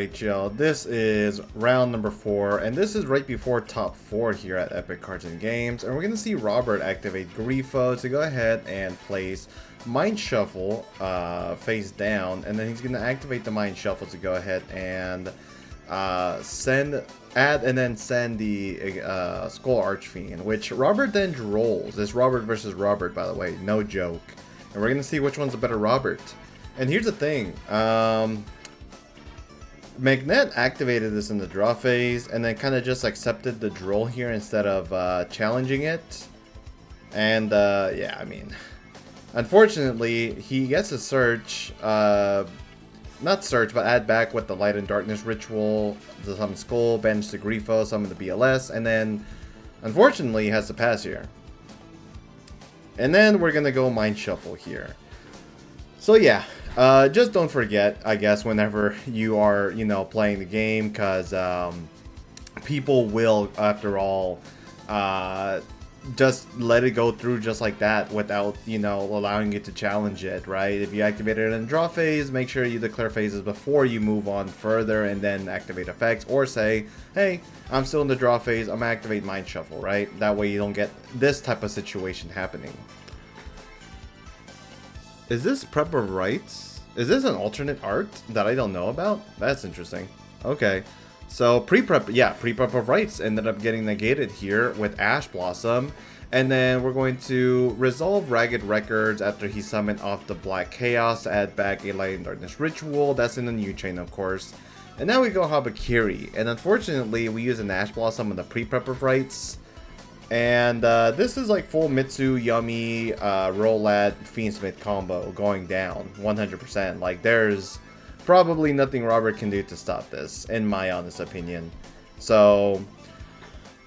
Alright, Joe, this is round number 4, and this is right before top 4 here at Epic Cards and Games, and we're going to see Robert activate Grifo to go ahead and place Mind Shuffle face down, and then he's going to activate the Mind Shuffle to go ahead and send the Skull Archfiend, which Robert then rolls. It's Robert versus Robert, by the way, no joke. And we're going to see which one's a better Robert. And here's the thing, Magnet activated this in the draw phase and then kind of just accepted the draw here instead of challenging it. And yeah, I mean, unfortunately, he gets a search, not search, but add back with the Light and Darkness ritual, the summon Skull, banish the Grifo, summon the BLS, and then unfortunately he has to pass here. And then we're gonna go Mind Shuffle here. So yeah, just don't forget, I guess, whenever you are, you know, playing the game, because people will, after all, just let it go through just like that without, you know, allowing you to challenge it, right? If you activate it in the draw phase, make sure you declare phases before you move on further and then activate effects, or say, hey, I'm still in the draw phase, I'm gonna activate Mind Shuffle, right? That way you don't get this type of situation happening. Is this Prep of Rites? Is this an alternate art that I don't know about? That's interesting. Okay. So pre-prep of Rites ended up getting negated here with Ash Blossom. And then we're going to resolve Ragged Records after he summoned off the Black Chaos to add back a Light and Darkness ritual. That's in the new chain, of course. And now we go Habakiri. And unfortunately, we use an Ash Blossom on the pre-prep of Rites. And this is like full Mitsu, Yummy, ROLAD, Fiendsmith combo going down 100%. Like, there's probably nothing Robert can do to stop this, in my honest opinion. So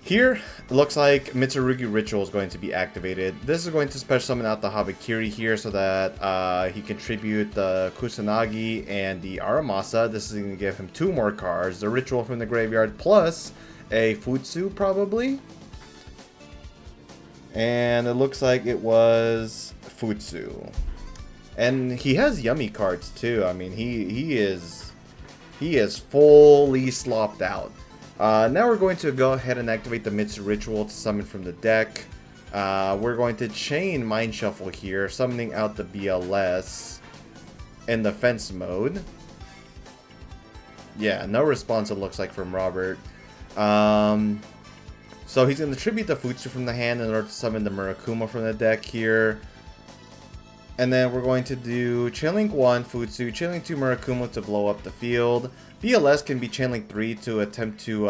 here, it looks like Mitsurugi Ritual is going to be activated. This is going to special summon out the Habakiri here so that he can tribute the Kusanagi and the Aramasa. This is going to give him 2 more cards, the Ritual from the graveyard plus a Futsu probably. And it looks like it was Futsu. And he has Yummy cards too. I mean, he is fully slopped out. Now we're going to go ahead and activate the Mitsu Ritual to summon from the deck. We're going to chain Mind Shuffle here, summoning out the BLS in defense mode. Yeah, no response it looks like from Robert. So he's going to tribute the Futsu from the hand in order to summon the Murakumo from the deck here. And then we're going to do Chainlink 1 Futsu, Chainlink 2 Murakumo to blow up the field. BLS can be Chainlink 3 to attempt to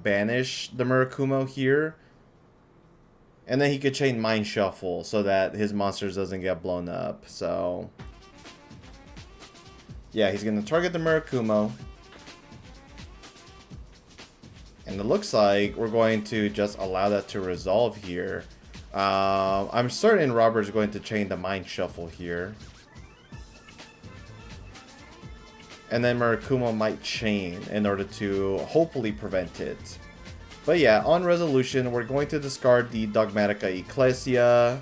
banish the Murakumo here. And then he could chain Mind Shuffle so that his monsters doesn't get blown up. So yeah, he's going to target the Murakumo. And it looks like we're going to just allow that to resolve here. I'm certain Robert's going to chain the Mind Shuffle here. And then Murakumo might chain in order to hopefully prevent it. But yeah, on resolution, we're going to discard the Dogmatica Ecclesia.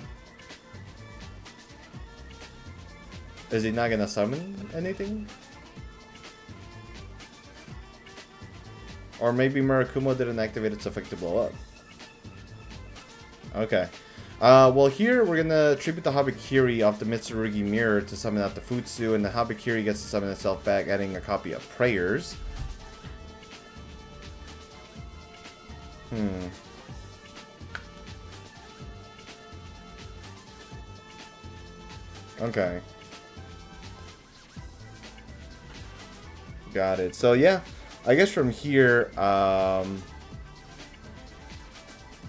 Is he not going to summon anything? Or maybe Murakumo didn't activate its effect to blow up. Okay. Well, here we're going to tribute the Habakiri off the Mitsurugi Mirror to summon out the Futsu, and the Habakiri gets to summon itself back, adding a copy of Prayers. Okay. Got it. So, yeah. I guess from here,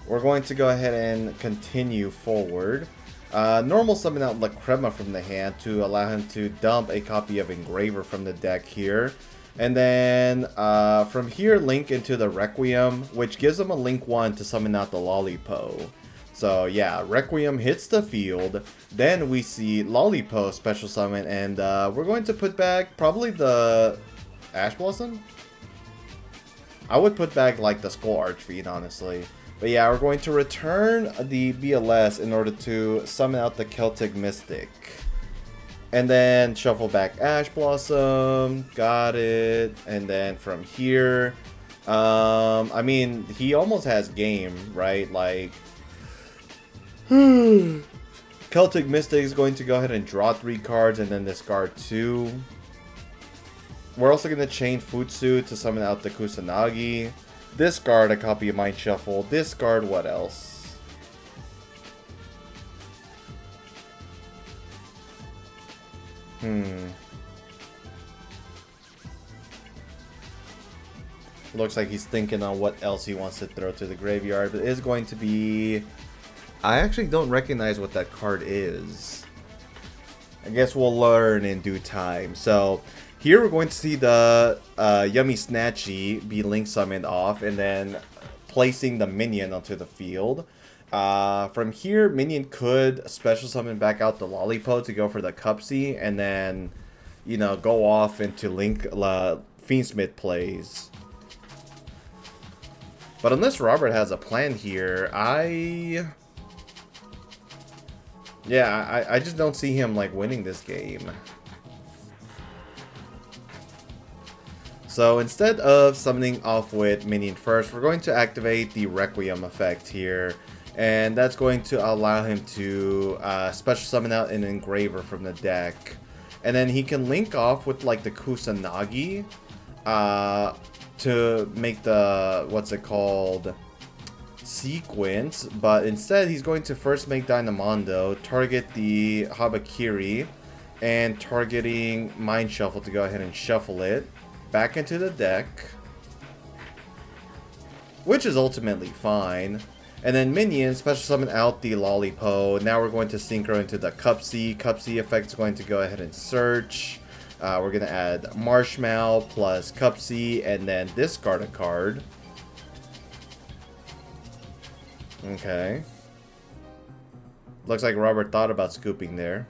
we're going to go ahead and continue forward. Normal summon out La Crema from the hand to allow him to dump a copy of Engraver from the deck here. And then from here, link into the Requiem, which gives him a link 1 to summon out the Lollipo. So yeah, Requiem hits the field. Then we see Lollipo special summon, and we're going to put back probably the Ash Blossom? I would put back like the Skull Archfiend, honestly. But yeah, we're going to return the BLS in order to summon out the Celtic Mystic. And then shuffle back Ash Blossom. Got it. And then from here, I mean, he almost has game, right? Like, Celtic Mystic is going to go ahead and draw 3 cards and then discard 2. We're also going to chain Futsu to summon out the Kusanagi. Discard a copy of Mind Shuffle. Discard what else? Looks like he's thinking on what else he wants to throw to the graveyard. But it is going to be... I actually don't recognize what that card is. I guess we'll learn in due time. So... here we're going to see the Yummy Snatchy be link summoned off and then placing the minion onto the field. From here, minion could special summon back out the Lollipop to go for the Cupsy and then, you know, go off into Link Fiendsmith plays. But unless Robert has a plan here, I just don't see him like winning this game. So instead of summoning off with minion first, we're going to activate the Requiem effect here. And that's going to allow him to special summon out an Engraver from the deck. And then he can link off with like the Kusanagi to make the, what's it called, sequence. But instead he's going to first make Dynamondo, target the Habakiri, and targeting Mind Shuffle to go ahead and shuffle it back into the deck, which is ultimately fine. And then minion special summon out the Lollipop. Now we're going to synchro into the Cupsy. Cupsy effect is going to go ahead and search. We're going to add Marshmallow plus Cupsy and then discard a card. Okay. Looks like Robert thought about scooping there.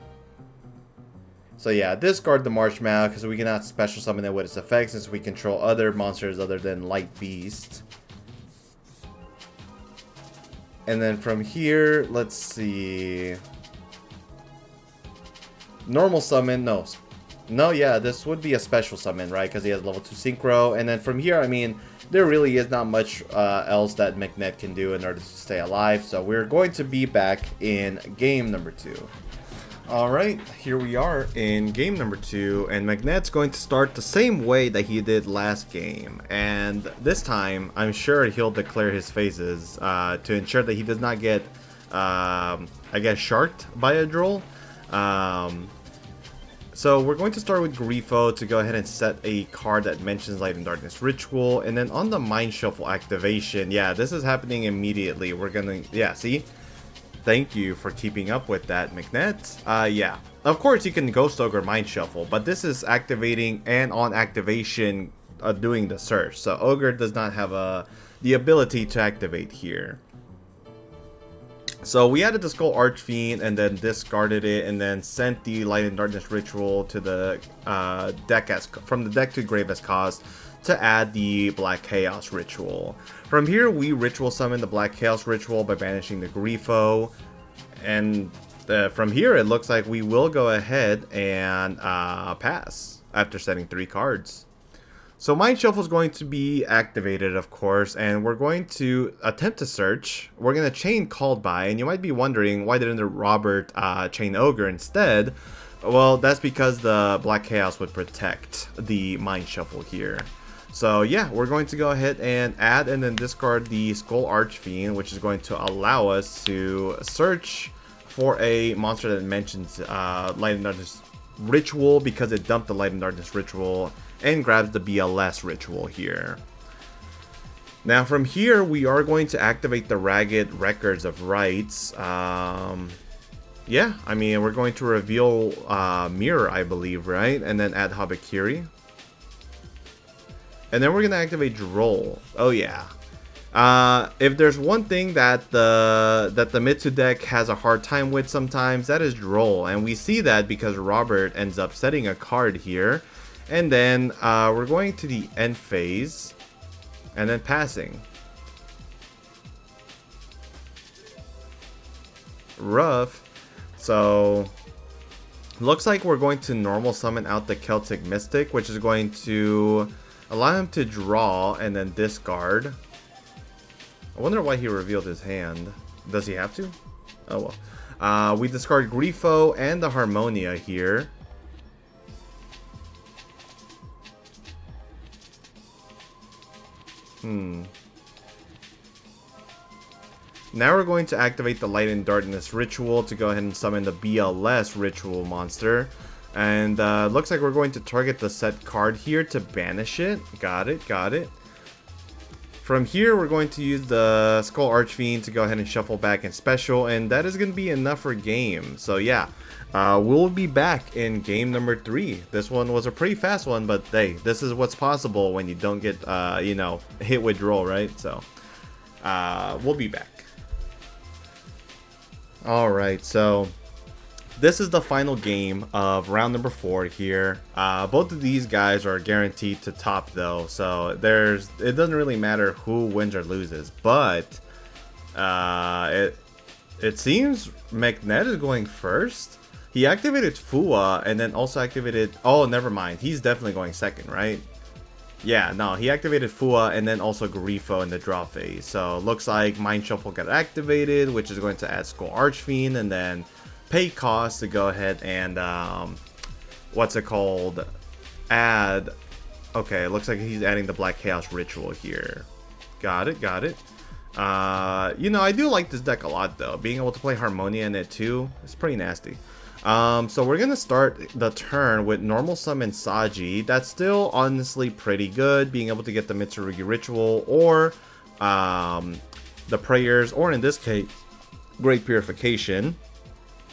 So yeah, discard the Marshmallow because we cannot special summon it with its effects since we control other monsters other than Light Beast. And then from here, let's see. Normal summon, no. No, yeah, this would be a special summon, right? Because he has level 2 Synchro. And then from here, I mean, there really is not much else that McNett can do in order to stay alive. So we're going to be back in game number 2. Alright, here we are in game number 2, and McNett's going to start the same way that he did last game. And this time, I'm sure he'll declare his phases to ensure that he does not get, I guess, sharked by a droll. So we're going to start with Grifo to go ahead and set a card that mentions Light and Darkness Ritual. And then on the Mind Shuffle activation, yeah, this is happening immediately. We're gonna, yeah, see? Thank you for keeping up with that, McNett. Yeah. Of course, you can Ghost Ogre Mind Shuffle, but this is activating and on activation doing the search. So Ogre does not have the ability to activate here. So we added the Skull Archfiend and then discarded it and then sent the Light and Darkness Ritual to the deck from the deck to grave as cost to add the Black Chaos Ritual. From here, we Ritual Summon the Black Chaos Ritual by banishing the Grifo. And from here, it looks like we will go ahead and pass after setting 3 cards. So Mind Shuffle is going to be activated, of course, and we're going to attempt to search. We're going to chain Called By, and you might be wondering, why didn't Robert chain Ogre instead? Well, that's because the Black Chaos would protect the Mind Shuffle here. So yeah, we're going to go ahead and add and then discard the Skull Archfiend, which is going to allow us to search for a monster that mentions Light and Darkness Ritual because it dumped the Light and Darkness Ritual and grabs the BLS Ritual here. Now from here, we are going to activate the Ragged Records of Rites. Yeah, I mean, we're going to reveal Mirror, I believe, right? And then add Habakiri. And then we're going to activate Droll. Oh yeah. If there's one thing that the Mitsu deck has a hard time with sometimes, that is Droll. And we see that because Robert ends up setting a card here. And then we're going to the end phase. And then passing. Rough. So Looks like we're going to normal summon out the Celtic Mystic, which is going to allow him to draw and then discard. I wonder why he revealed his hand. Does he have to? Oh well. We discard Grifo and the Harmonia here. Now we're going to activate the Light and Darkness Ritual to go ahead and summon the BLS Ritual monster. And looks like we're going to target the set card here to banish it. Got it, got it. From here, we're going to use the Skull Archfiend to go ahead and shuffle back in special, and that is going to be enough for game. So yeah, we'll be back in game number 3. This one was a pretty fast one, but hey, this is what's possible when you don't get, you know, hit with roll, right? So we'll be back. Alright, so this is the final game of round number 4 here. Both of these guys are guaranteed to top though, so it doesn't really matter who wins or loses. But it seems McNett is going first. He activated Fua and then also activated. Oh, never mind. He's definitely going second, right? Yeah, no, he activated Fua and then also Grifo in the draw phase. So looks like Mind Shuffle got activated, which is going to add Skull Archfiend and then pay cost to go ahead and what's it called, add. Okay, it looks like he's adding the Black Chaos Ritual here. Got it, got it. You know, I do like this deck a lot though. Being able to play Harmonia in it too, it's pretty nasty. So we're gonna start the turn with normal summon Saji. That's still honestly pretty good, being able to get the Mitsurugi Ritual or the prayers, or in this case Great Purification.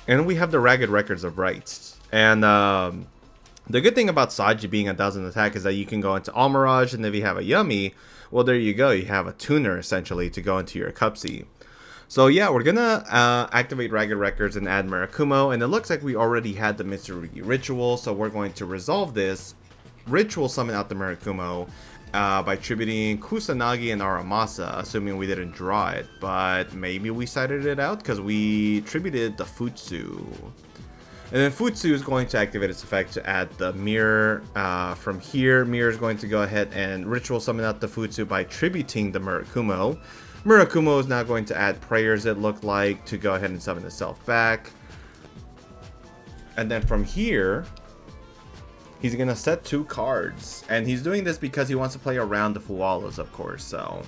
And we have the Ragged Records of Rites. And the good thing about Saji being a 1000 attack is that you can go into Almirage, and if you have a Yummy, well, there you go. You have a tuner, essentially, to go into your Cupsy. So yeah, we're gonna activate Ragged Records and add Murakumo, and it looks like we already had the Mitsurugi Ritual, so we're going to resolve this. Ritual summon out the Murakumo by tributing Kusanagi and Aramasa, assuming we didn't draw it, but maybe we sided it out because we tributed the Futsu. And then Futsu is going to activate its effect to add the Mirror. From here, Mirror is going to go ahead and Ritual summon out the Futsu by tributing the Murakumo. Murakumo is now going to add prayers, it looked like, to go ahead and summon itself back. And then from here, he's going to set 2 cards. And he's doing this because he wants to play around the Fualas, of course. So,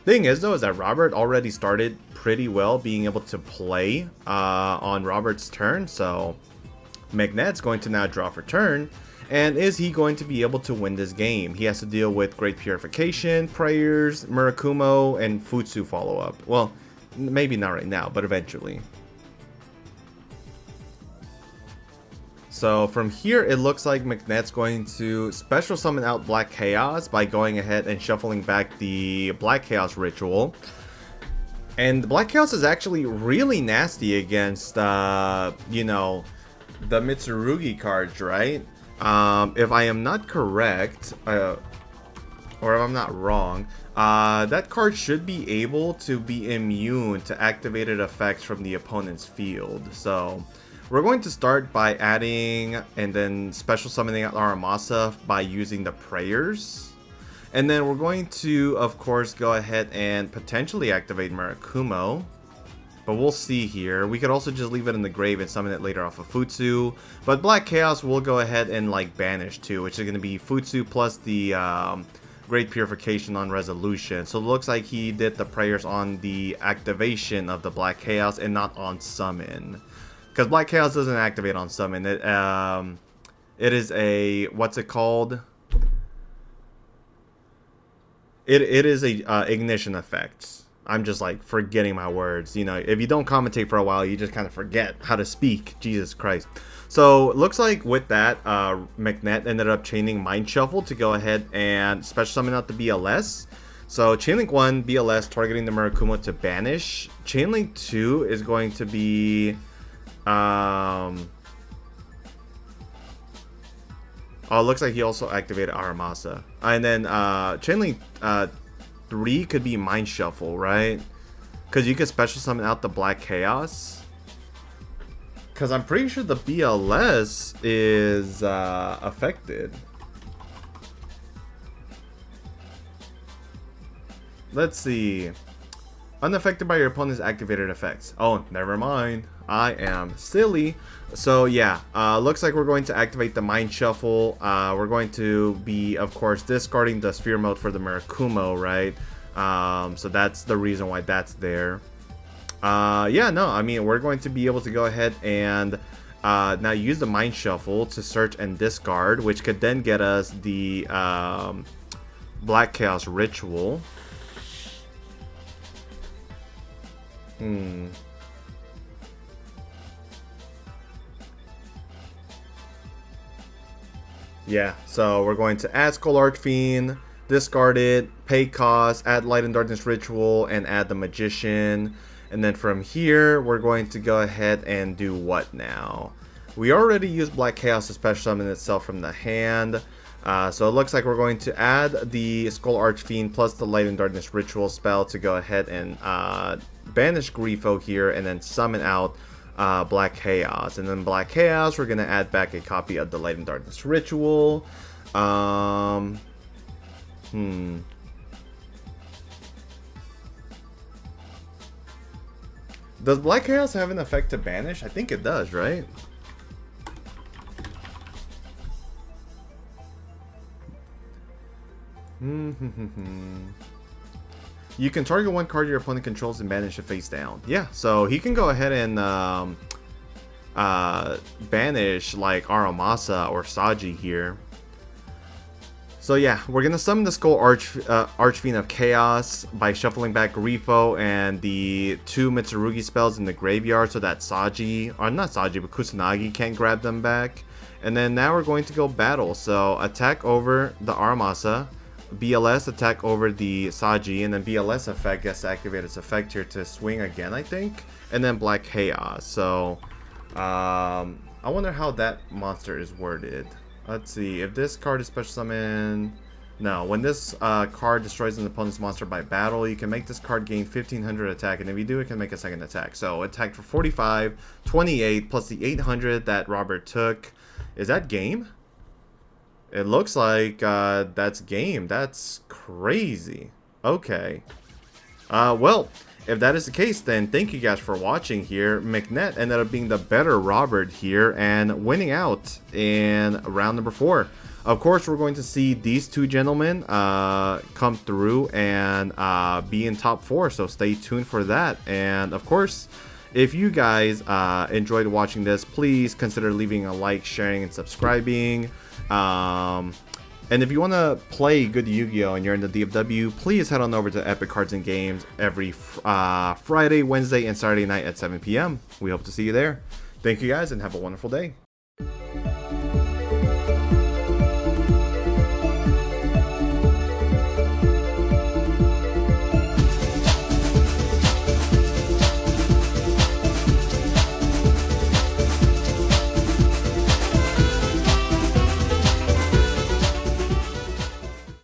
thing is, though, is that Robert already started pretty well being able to play on Robert's turn. So, McNett's going to now draw for turn. And is he going to be able to win this game? He has to deal with Great Purification, Prayers, Murakumo, and Futsu follow-up. Well, maybe not right now, but eventually. So from here, it looks like McNett's going to special summon out Black Chaos by going ahead and shuffling back the Black Chaos Ritual. And Black Chaos is actually really nasty against, you know, the Mitsurugi cards, right? If I am not correct, or if I'm not wrong, that card should be able to be immune to activated effects from the opponent's field. So we're going to start by adding and then special summoning out Aramasa by using the prayers. And then we're going to, of course, go ahead and potentially activate Murakumo. But we'll see here. We could also just leave it in the grave and summon it later off of Futsu. But Black Chaos will go ahead and like banish too, which is going to be Futsu plus the Great Purification on resolution. So it looks like he did the prayers on the activation of the Black Chaos and not on summon. Because Black Chaos doesn't activate on summon. It is a, what's it called? It is a ignition effect. I'm just like forgetting my words. You know, if you don't commentate for a while, you just kind of forget how to speak. Jesus Christ. So it looks like with that, McNett ended up chaining Mind Shuffle to go ahead and special summon out the BLS. So Chainlink 1, BLS, targeting the Murakumo to banish. Chainlink 2 is going to be... oh, it looks like he also activated Aramasa. And then Chainlink 3 could be Mind Shuffle, right? Because you could special summon out the Black Chaos. Because I'm pretty sure the BLS is affected. Let's see. Unaffected by your opponent's activated effects. Oh, never mind. I am silly. So yeah, looks like we're going to activate the Mind Shuffle. We're going to be, of course, discarding the Sphere Mode for the Murakumo, right? So that's the reason why that's there. Yeah, no, I mean, we're going to be able to go ahead and now use the Mind Shuffle to search and discard, which could then get us the Black Chaos Ritual. Yeah, so we're going to add Skull Archfiend, discard it, pay cost, add Light and Darkness Ritual, and add the Magician. And then from here, we're going to go ahead and do what now? We already used Black Chaos to special summon itself from the hand. So it looks like we're going to add the Skull Archfiend plus the Light and Darkness Ritual spell to go ahead and banish Grifo here and then summon out Black Chaos. And then Black Chaos, we're going to add back a copy of the Light and Darkness Ritual. Does Black Chaos have an effect to banish? I think it does, right? You can target one card your opponent controls and banish it face down. Yeah, so he can go ahead and banish like Aramasa or Saji here. So yeah, we're gonna summon the Skull Archfiend of Chaos by shuffling back Grifo and the 2 Mitsurugi spells in the graveyard so that Saji, or not Saji, but Kusanagi can't grab them back. And then now we're going to go battle. So attack over the Aramasa, BLS attack over the Saji, and then BLS effect gets to activate its effect here to swing again, I think. And then Black Chaos. So I wonder how that monster is worded. Let's see, if this card is special summon... No, when this card destroys an opponent's monster by battle, you can make this card gain 1500 attack, and if you do, it can make a second attack. So attack for 45, 28, plus the 800 that Robert took. Is that game? It looks like that's game. That's crazy. Okay. Well, if that is the case, then thank you guys for watching here. McNett ended up being the better Robert here and winning out in round number 4. Of course, we're going to see these two gentlemen come through and be in top 4, so stay tuned for that. And of course, if you guys enjoyed watching this, please consider leaving a like, sharing, and subscribing. And if you want to play good Yu-Gi-Oh! And you're in the DFW, please head on over to Epik Cards and Games every Friday, Wednesday, and Saturday night at 7 p.m. We hope to see you there. Thank you guys and have a wonderful day.